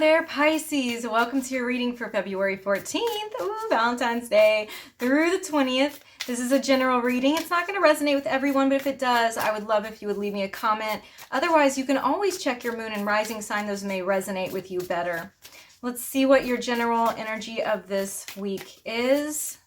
there, Pisces. Welcome to your reading for February 14th, Valentine's Day, through the 20th. This is a general reading. It's not going to resonate with everyone, but if it does, I would love if you would leave me a comment. Otherwise, you can always check your moon and rising sign. Those may resonate with you better. Let's see what your general energy of this week is.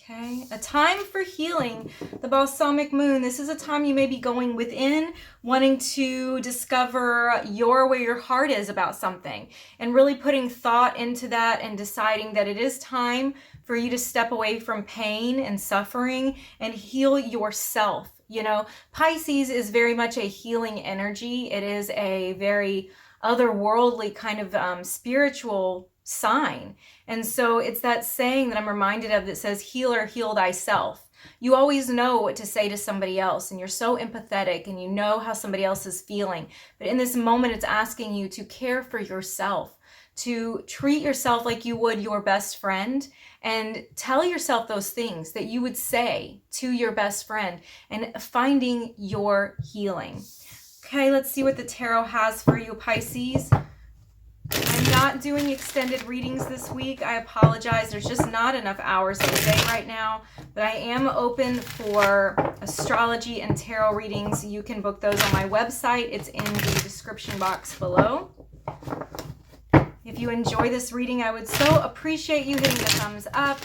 Okay, a time for healing, the balsamic moon. This is a time you may be going within, wanting to discover where your heart is about something, and really putting thought into that and deciding that it is time for you to step away from pain and suffering and heal yourself. You know, Pisces is very much a healing energy. It is a very otherworldly kind of spiritual sign. And so it's that saying that I'm reminded of that says, healer, heal thyself. You always know what to say to somebody else, and you're so empathetic and you know how somebody else is feeling. But in this moment, it's asking you to care for yourself, to treat yourself like you would your best friend, and tell yourself those things that you would say to your best friend, and finding your healing. Okay, let's see what the tarot has for you, Pisces. I'm not doing extended readings this week. I apologize. There's just not enough hours in the day right now, but I am open for astrology and tarot readings. You can book those on my website. It's in the description box below. If you enjoy this reading, I would so appreciate you hitting the thumbs up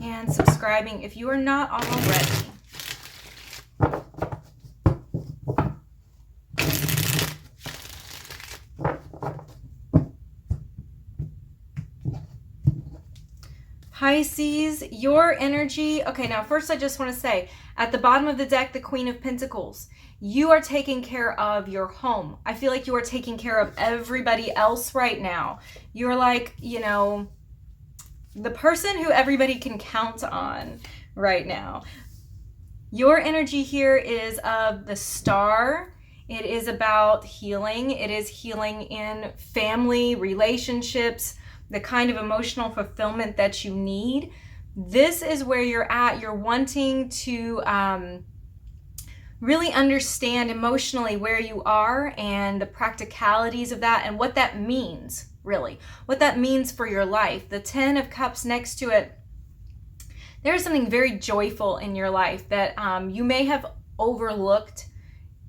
and subscribing if you are not already. Pisces, your energy. Okay, now first I just want to say, at the bottom of the deck, the Queen of Pentacles. You are taking care of your home. I feel like you are taking care of everybody else right now. You're like, you know, the person who everybody can count on right now. Your energy here is of the Star. It is about healing. It is healing in family, relationships, the kind of emotional fulfillment that you need. This is where you're at. You're wanting to really understand emotionally where you are and the practicalities of that and what that means, really. What that means for your life. The 10 of Cups next to it, there's something very joyful in your life that you may have overlooked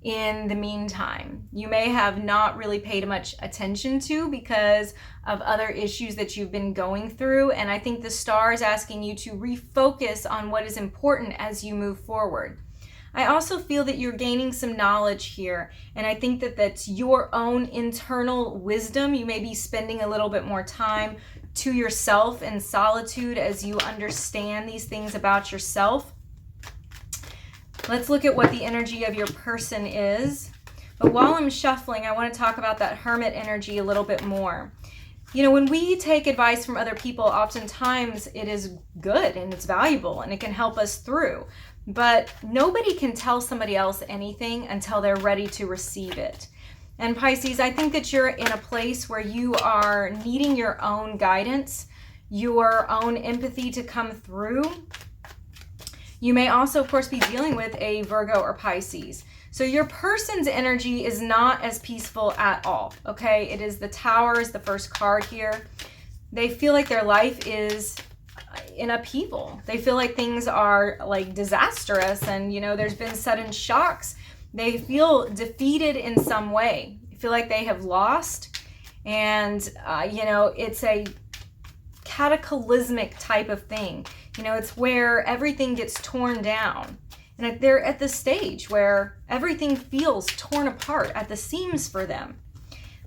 in the meantime. You may have not really paid much attention to because of other issues that you've been going through. And I think the Star is asking you to refocus on what is important as you move forward. I also feel that you're gaining some knowledge here. And I think that that's your own internal wisdom. You may be spending a little bit more time to yourself in solitude as you understand these things about yourself. Let's look at what the energy of your person is. But while I'm shuffling, I want to talk about that Hermit energy a little bit more. You know, when we take advice from other people, oftentimes it is good and it's valuable and it can help us through. But nobody can tell somebody else anything until they're ready to receive it. And Pisces, I think that you're in a place where you are needing your own guidance, your own empathy to come through. You may also, of course, be dealing with a Virgo or Pisces. So your person's energy is not as peaceful at all, okay? It is the Tower is the first card here. They feel like their life is in upheaval. They feel like things are like disastrous and, you know, there's been sudden shocks. They feel defeated in some way. They feel like they have lost. And, you know, it's a cataclysmic type of thing. You know, it's where everything gets torn down. And they're at the stage where everything feels torn apart at the seams for them.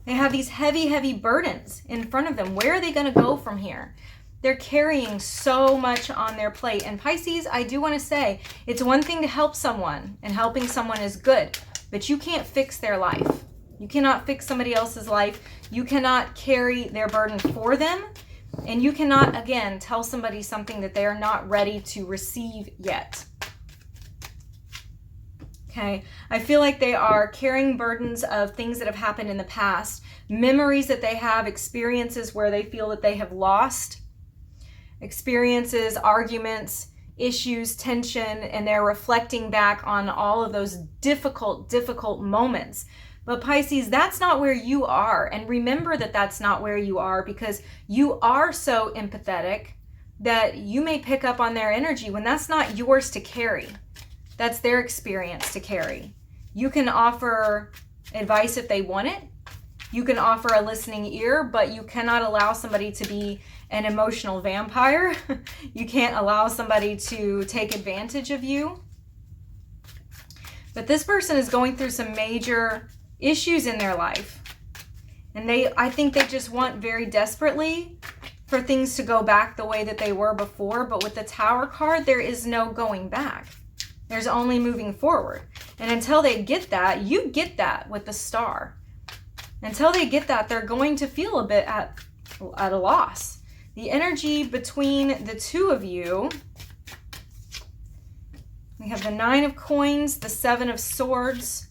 They have these heavy, heavy burdens in front of them. Where are they going to go from here? They're carrying so much on their plate. And Pisces, I do want to say, it's one thing to help someone, and helping someone is good, but you can't fix their life. You cannot fix somebody else's life. You cannot carry their burden for them. And you cannot, again, tell somebody something that they are not ready to receive yet. Okay, I feel like they are carrying burdens of things that have happened in the past, memories that they have, experiences where they feel that they have lost, experiences, arguments, issues, tension, and they're reflecting back on all of those difficult moments. But Pisces, that's not where you are. And remember that that's not where you are, because you are so empathetic that you may pick up on their energy when that's not yours to carry. That's their experience to carry. You can offer advice if they want it. You can offer a listening ear, but you cannot allow somebody to be an emotional vampire. You can't allow somebody to take advantage of you. But this person is going through some major issues in their life. And I think they just want very desperately for things to go back the way that they were before. But with the Tower card, there is no going back. There's only moving forward. And until they get that, you get that with the Star. Until they get that, they're going to feel a bit at a loss. The energy between the two of you, we have the Nine of Coins, the Seven of Swords,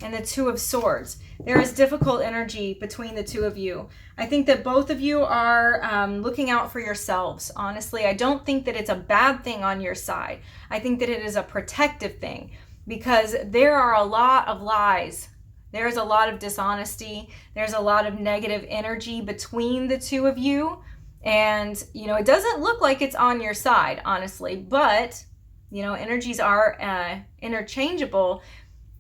and the Two of Swords. There is difficult energy between the two of you. I think that both of you are looking out for yourselves. Honestly, I don't think that it's a bad thing on your side. I think that it is a protective thing, because there are a lot of lies. There's a lot of dishonesty. There's a lot of negative energy between the two of you. And, it doesn't look like it's on your side, honestly, but, energies are interchangeable.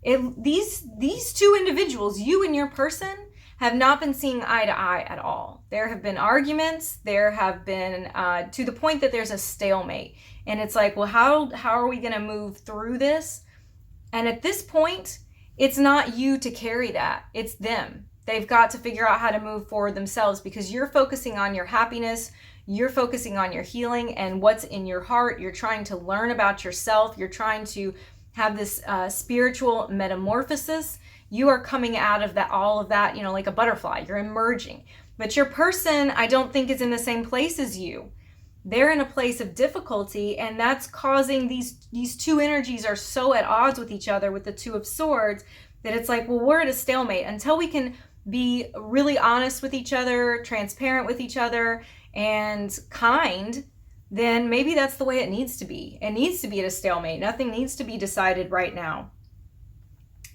These two individuals, you and your person, have not been seeing eye to eye at all. There have been arguments. There have been to the point that there's a stalemate. And it's like, well, how are we going to move through this? And at this point, it's not you to carry that. It's them. They've got to figure out how to move forward themselves, because you're focusing on your happiness. You're focusing on your healing and what's in your heart. You're trying to learn about yourself. You're trying to have this spiritual metamorphosis. You are coming out of all of that, like a butterfly. You're emerging. But your person, I don't think, is in the same place as you. They're in a place of difficulty, and that's causing these two energies are so at odds with each other with the Two of Swords that it's like, well, we're at a stalemate. Until we can be really honest with each other, transparent with each other, and kind, then maybe that's the way it needs to be. It needs to be at a stalemate. Nothing needs to be decided right now.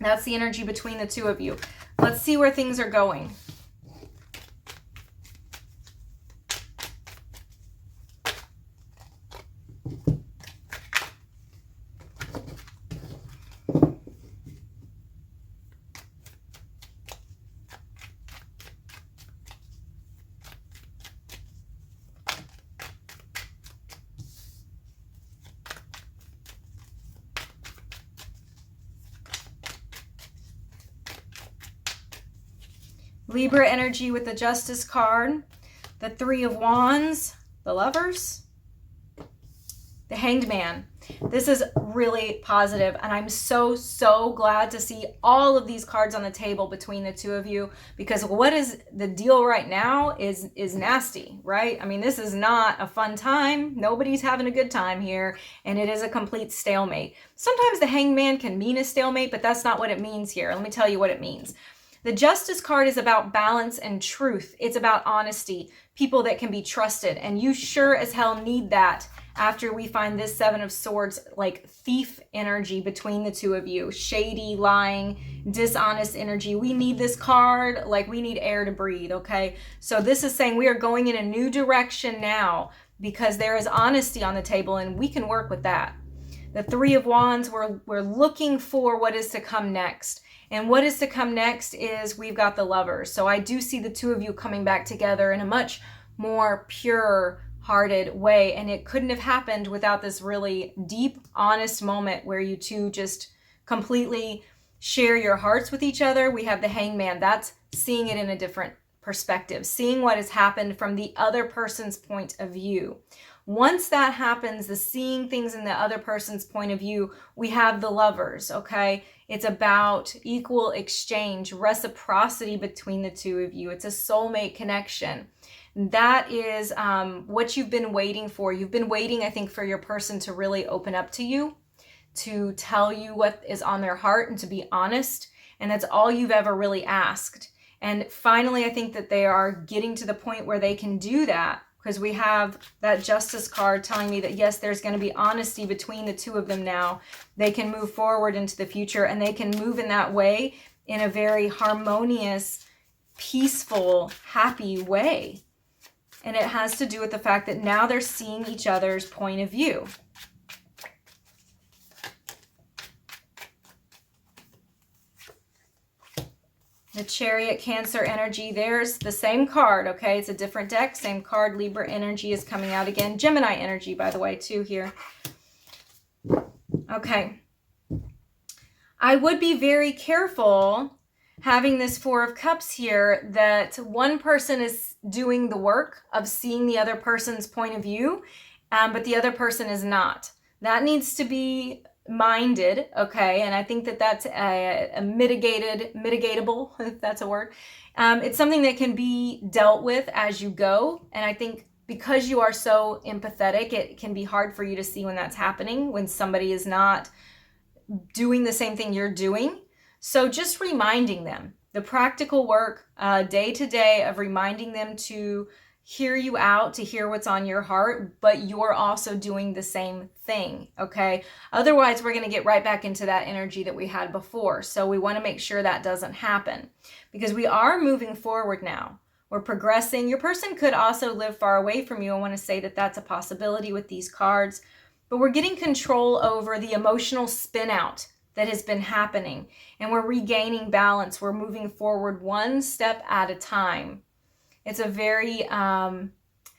That's the energy between the two of you. Let's see where things are going. Libra energy with the Justice card, the Three of Wands, the Lovers, the Hanged Man. This is really positive, and I'm so glad to see all of these cards on the table between the two of you, because what is the deal right now is nasty, right? I mean, this is not a fun time. Nobody's having a good time here, and it is a complete stalemate. Sometimes the Hanged Man can mean a stalemate, but that's not what it means here. Let me tell you what it means. The Justice card is about balance and truth. It's about honesty, people that can be trusted. And you sure as hell need that after we find this Seven of Swords, like thief energy between the two of you. Shady, lying, dishonest energy. We need this card like we need air to breathe, okay? So this is saying we are going in a new direction now because there is honesty on the table, and we can work with that. The Three of Wands, we're looking for what is to come next. And what is to come next is we've got the Lovers. So I do see the two of you coming back together in a much more pure-hearted way. And it couldn't have happened without this really deep, honest moment where you two just completely share your hearts with each other. We have the Hanged Man. That's seeing it in a different perspective, seeing what has happened from the other person's point of view. Once that happens, the seeing things in the other person's point of view, we have the Lovers, okay? It's about equal exchange, reciprocity between the two of you. It's a soulmate connection. That is what you've been waiting for. You've been waiting, I think, for your person to really open up to you, to tell you what is on their heart, and to be honest. And that's all you've ever really asked. And finally, I think that they are getting to the point where they can do that, because we have that Justice card telling me that, yes, there's going to be honesty between the two of them now. They can move forward into the future, and they can move in that way in a very harmonious, peaceful, happy way. And it has to do with the fact that now they're seeing each other's point of view. The Chariot, Cancer energy, there's the same card, okay? It's a different deck, same card. Libra energy is coming out again. Gemini energy, by the way, too, here. Okay. I would be very careful having this Four of Cups here, that one person is doing the work of seeing the other person's point of view, but the other person is not. That needs to be minded, okay? And I think that that's a mitigatable, if that's a word. It's something that can be dealt with as you go. And I think because you are so empathetic, it can be hard for you to see when that's happening, when somebody is not doing the same thing you're doing. So just reminding them, the practical work day to day of reminding them to hear you out, to hear what's on your heart, but you're also doing the same thing, okay? Otherwise, we're going to get right back into that energy that we had before. So we want to make sure that doesn't happen, because we are moving forward now. We're progressing. Your person could also live far away from you. I want to say that that's a possibility with these cards, but we're getting control over the emotional spin out that has been happening, and we're regaining balance. We're moving forward one step at a time. It's a very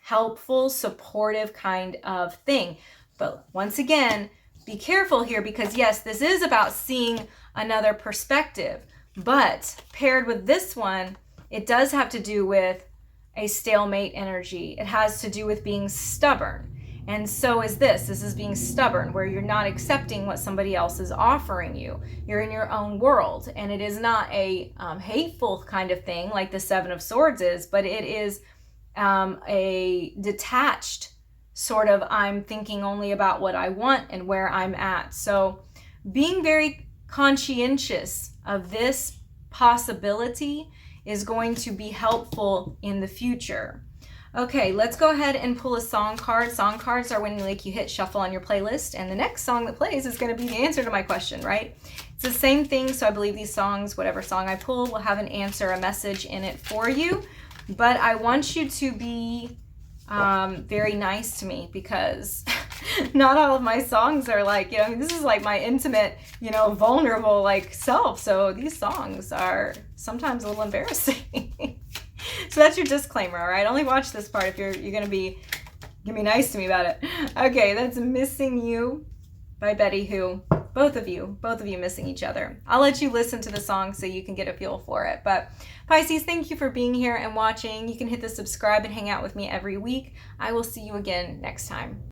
helpful, supportive kind of thing. But once again, be careful here, because yes, this is about seeing another perspective. But paired with this one, it does have to do with a stalemate energy. It has to do with being stubborn. And so is this. This is being stubborn, where you're not accepting what somebody else is offering you. You're in your own world. And it is not a hateful kind of thing like the Seven of Swords is, but it is a detached sort of, I'm thinking only about what I want and where I'm at. So being very conscientious of this possibility is going to be helpful in the future. Okay, let's go ahead and pull a song card. Song cards are when like you hit shuffle on your playlist, and the next song that plays is going to be the answer to my question, right? It's the same thing, so I believe these songs, whatever song I pull, will have an answer, a message in it for you. But I want you to be very nice to me, because not all of my songs are like, you know, this is like my intimate, you know, vulnerable like self. So these songs are sometimes a little embarrassing. So that's your disclaimer, all right? Only watch this part if you're gonna be nice to me about it. Okay, that's Missing You by Betty Who. Both of you missing each other. I'll let you listen to the song so you can get a feel for it. But Pisces, thank you for being here and watching. You can hit the subscribe and hang out with me every week. I will see you again next time.